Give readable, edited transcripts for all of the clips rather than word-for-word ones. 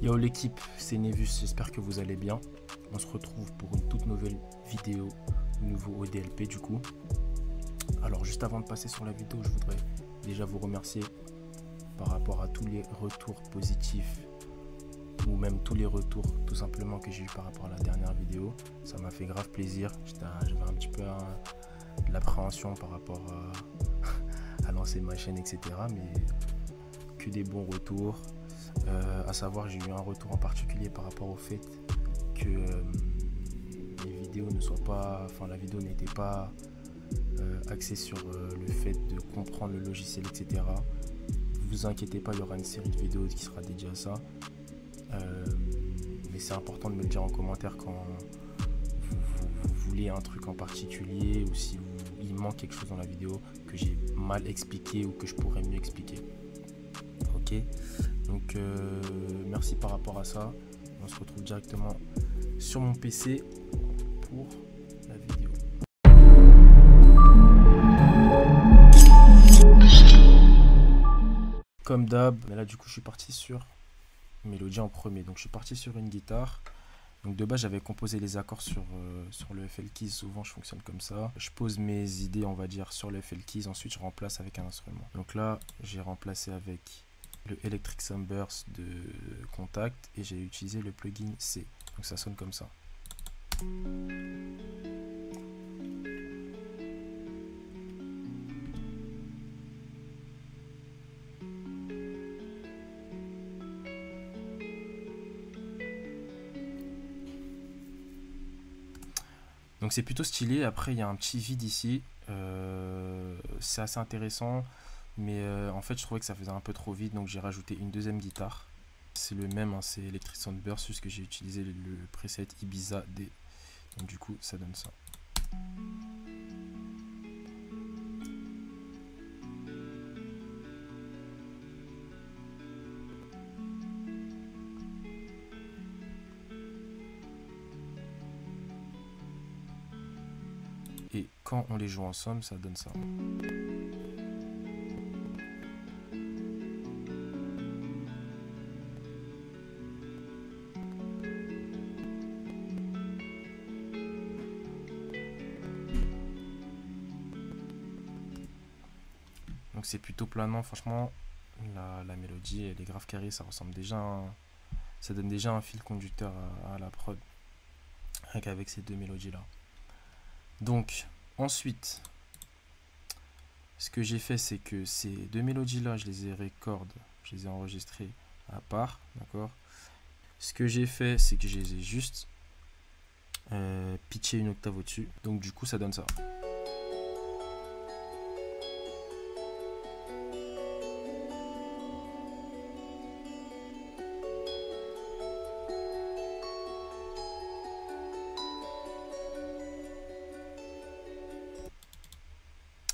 Yo l'équipe, c'est Nevus, j'espère que vous allez bien. On se retrouve pour une toute nouvelle vidéo, nouveau ODLP du coup. Alors juste avant de passer sur la vidéo, je voudrais déjà vous remercier par rapport à tous les retours positifs ou même tous les retours tout simplement que j'ai eu par rapport à la dernière vidéo. Ça m'a fait grave plaisir, j'avais un petit peu de l'appréhension par rapport à lancer ma chaîne etc. Mais que des bons retours. À savoir, j'ai eu un retour en particulier par rapport au fait que les vidéos ne soient pas, enfin la vidéo n'était pas axée sur le fait de comprendre le logiciel, etc. Vous inquiétez pas, il y aura une série de vidéos qui sera dédiée à ça. Mais c'est important de me le dire en commentaire quand vous voulez un truc en particulier ou si il manque quelque chose dans la vidéo que j'ai mal expliqué ou que je pourrais mieux expliquer. Ok, donc merci par rapport à ça. On se retrouve directement sur mon PC pour la vidéo. Comme d'hab, mais là du coup je suis parti sur mélodie en premier. Donc je suis parti sur une guitare. Donc de base j'avais composé les accords sur le FL Keys. Souvent je fonctionne comme ça. Je pose mes idées on va dire sur le FL Keys. Ensuite je remplace avec un instrument. Donc là j'ai remplacé avec le Electric Sunburst de Contact et j'ai utilisé le plugin C. Donc ça sonne comme ça. Donc c'est plutôt stylé. Après il y a un petit vide ici. C'est assez intéressant. Mais en fait je trouvais que ça faisait un peu trop vide. Donc j'ai rajouté une deuxième guitare. C'est le même, hein, c'est Electric Sunburst, juste que j'ai utilisé le preset Ibiza D. Donc du coup ça donne ça. Et quand on les joue ensemble, ça donne ça. Donc c'est plutôt planant, franchement, la mélodie, elle est grave carrée, ça ressemble déjà ça donne déjà un fil conducteur à la prod, rien qu'avec ces deux mélodies-là. Donc, ensuite, ce que j'ai fait, c'est que ces deux mélodies-là, je les ai je les ai enregistrées à part, d'accord. Ce que j'ai fait, c'est que je les ai juste pitché une octave au-dessus, donc du coup, ça donne ça.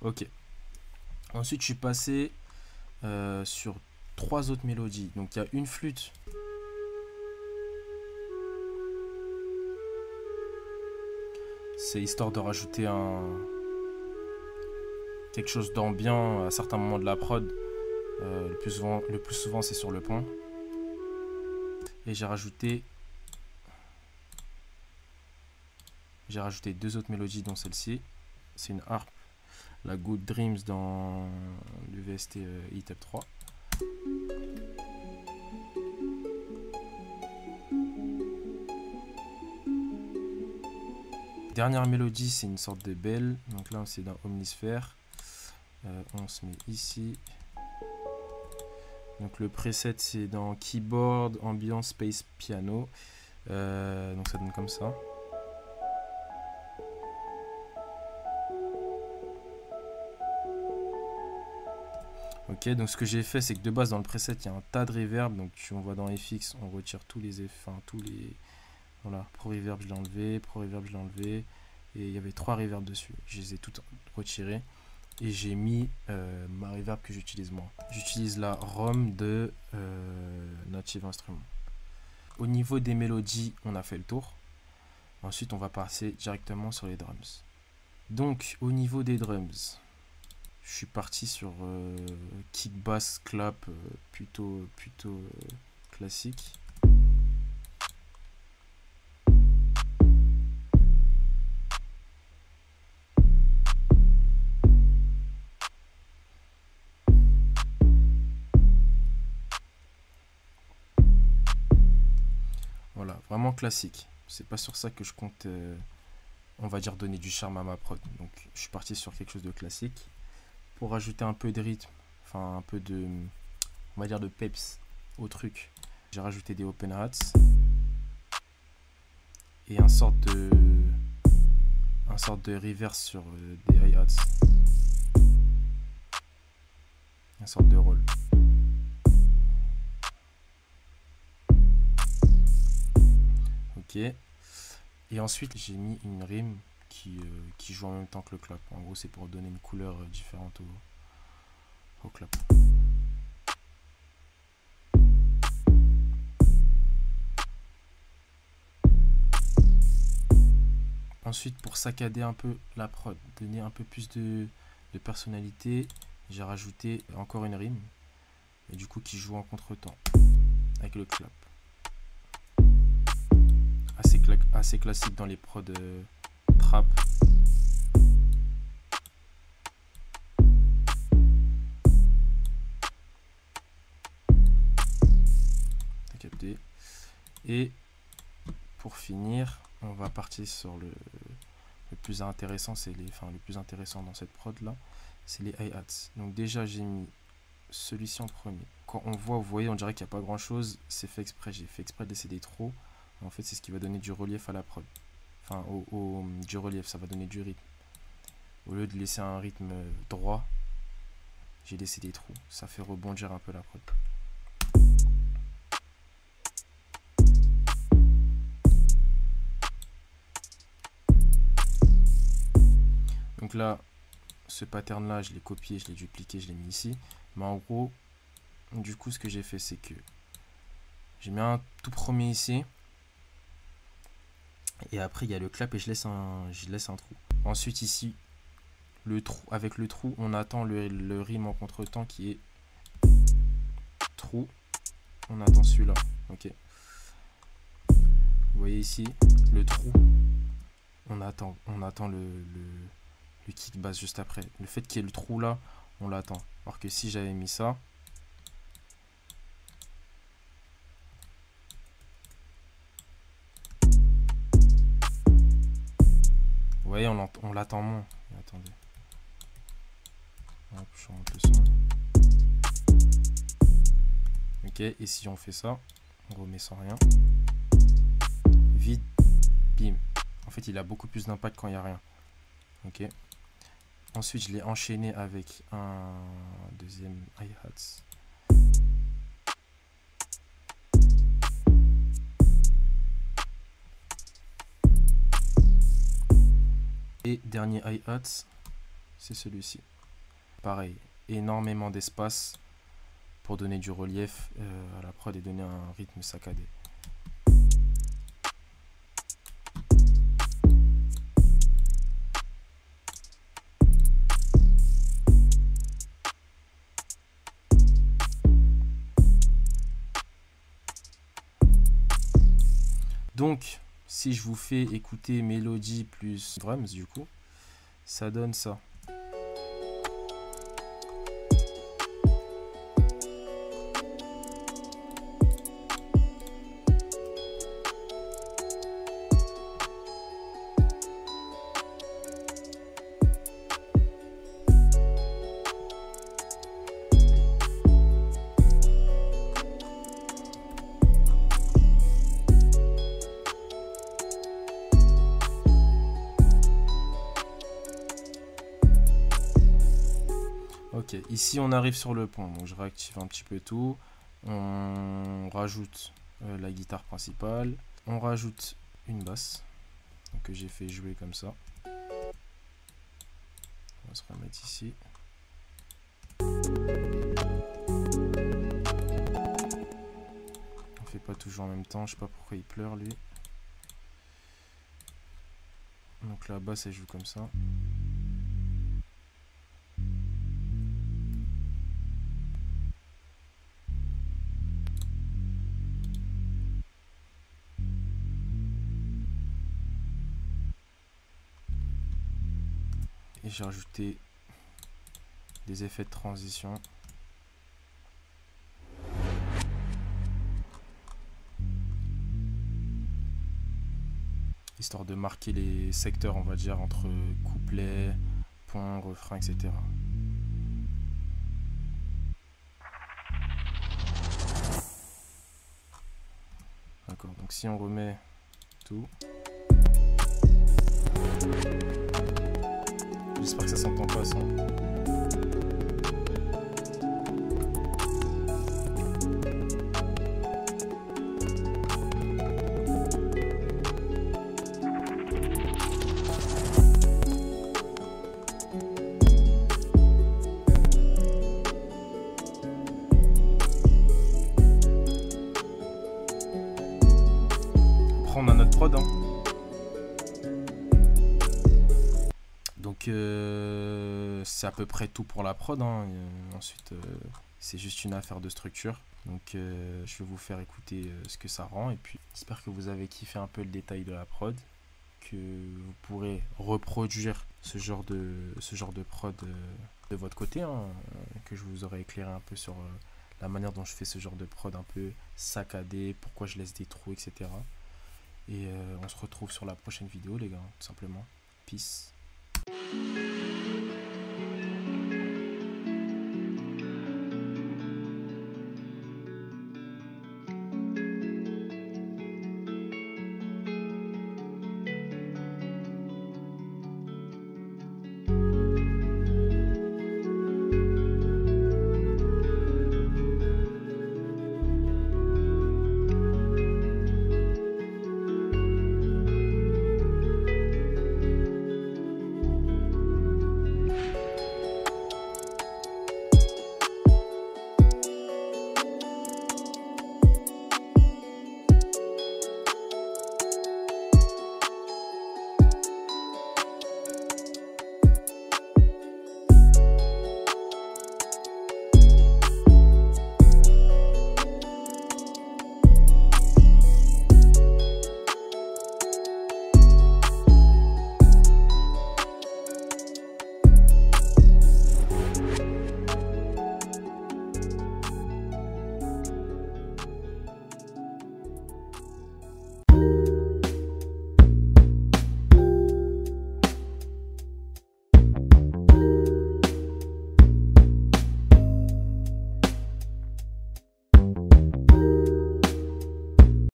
Ok. Ensuite, je suis passé sur trois autres mélodies. Donc, il y a une flûte. C'est histoire de rajouter quelque chose d'ambiant à certains moments de la prod. Le plus souvent, c'est sur le pont. Et j'ai rajouté deux autres mélodies, dont celle-ci. C'est une harpe. La Good Dreams dans le VST ETAP 3. Dernière mélodie, c'est une sorte de belle. Donc là, c'est dans Omnisphere. On se met ici. Donc le preset, c'est dans Keyboard, Ambient, Space, Piano. Donc ça donne comme ça. Ok, donc ce que j'ai fait, c'est que de base dans le preset, il y a un tas de reverb. Donc on voit dans FX, on retire tous les effets, voilà, Pro Reverb je l'ai enlevé, Pro Reverb je l'ai enlevé. Et il y avait 3 reverbs dessus. Je les ai toutes retirées. Et j'ai mis ma reverb que j'utilise moi. J'utilise la ROM de Native Instruments. Au niveau des mélodies, on a fait le tour. Ensuite, on va passer directement sur les drums. Donc, au niveau des drums, je suis parti sur kick bass clap plutôt classique. Voilà, vraiment classique. C'est pas sur ça que je compte, on va dire, donner du charme à ma prod. Donc je suis parti sur quelque chose de classique. Pour rajouter un peu de rythme, enfin un peu de, on va dire, de peps au truc, j'ai rajouté des open hats et un sorte de reverse sur des hi-hats, une sorte de roll. Ok. Et ensuite j'ai mis une rime qui joue en même temps que le clap. En gros c'est pour donner une couleur différente au clap. Ensuite, pour saccader un peu la prod, donner un peu plus de personnalité, j'ai rajouté encore une rime, et du coup qui joue en contretemps avec le clap. Assez classique dans les prods trap. T'as capté. Et pour finir, on va partir sur le plus intéressant, le plus intéressant dans cette prod là, c'est les hi-hats. Donc déjà j'ai mis celui-ci en premier. Quand on voit, vous voyez, on dirait qu'il n'y a pas grand chose, c'est fait exprès, j'ai fait exprès de laisser des trous. En fait c'est ce qui va donner du relief à la prod. Enfin du relief, ça va donner du rythme. Au lieu de laisser un rythme droit, j'ai laissé des trous. Ça fait rebondir un peu la prod. Donc là, ce pattern là, je l'ai copié, je l'ai dupliqué, je l'ai mis ici. Mais en gros, du coup, ce que j'ai fait, c'est que j'ai mis un tout premier ici. Et après, il y a le clap et je laisse un trou. Ensuite, ici, le trou, avec le trou, on attend le rime en contretemps qui est trou. On attend celui-là. Ok. Vous voyez ici, le trou. On attend le kick bass juste après. Le fait qu'il y ait le trou là, on l'attend. Alors que si j'avais mis ça, vous voyez, on l'attend moins. Attendez. Hop, je remonte le son. Ok, et si on fait ça, on remet sans rien. Vide, bim. En fait, il a beaucoup plus d'impact quand il n'y a rien. Ok. Ensuite, je l'ai enchaîné avec un deuxième hi-hats. Et dernier hi-hats, c'est celui-ci. Pareil, énormément d'espace pour donner du relief à la prod et donner un rythme saccadé. Donc, si je vous fais écouter mélodie plus drums, du coup, ça donne ça. Ok, ici on arrive sur le pont, donc je réactive un petit peu tout. On rajoute la guitare principale. On rajoute une basse que j'ai fait jouer comme ça. On va se remettre ici. On fait pas toujours en même temps, je sais pas pourquoi il pleure lui. Donc la basse elle joue comme ça. Et j'ai rajouté des effets de transition. histoire de marquer les secteurs, on va dire, entre couplet, pont, refrain, etc. D'accord, donc si on remet tout, j'espère que ça s'entend pas ça. On a notre prod, hein. Donc c'est à peu près tout pour la prod, hein. Ensuite c'est juste une affaire de structure. Donc je vais vous faire écouter ce que ça rend, et puis j'espère que vous avez kiffé un peu le détail de la prod, que vous pourrez reproduire ce genre de prod de votre côté, hein, que je vous aurai éclairé un peu sur la manière dont je fais ce genre de prod un peu saccadé, pourquoi je laisse des trous, etc. Et on se retrouve sur la prochaine vidéo, les gars, tout simplement. Peace.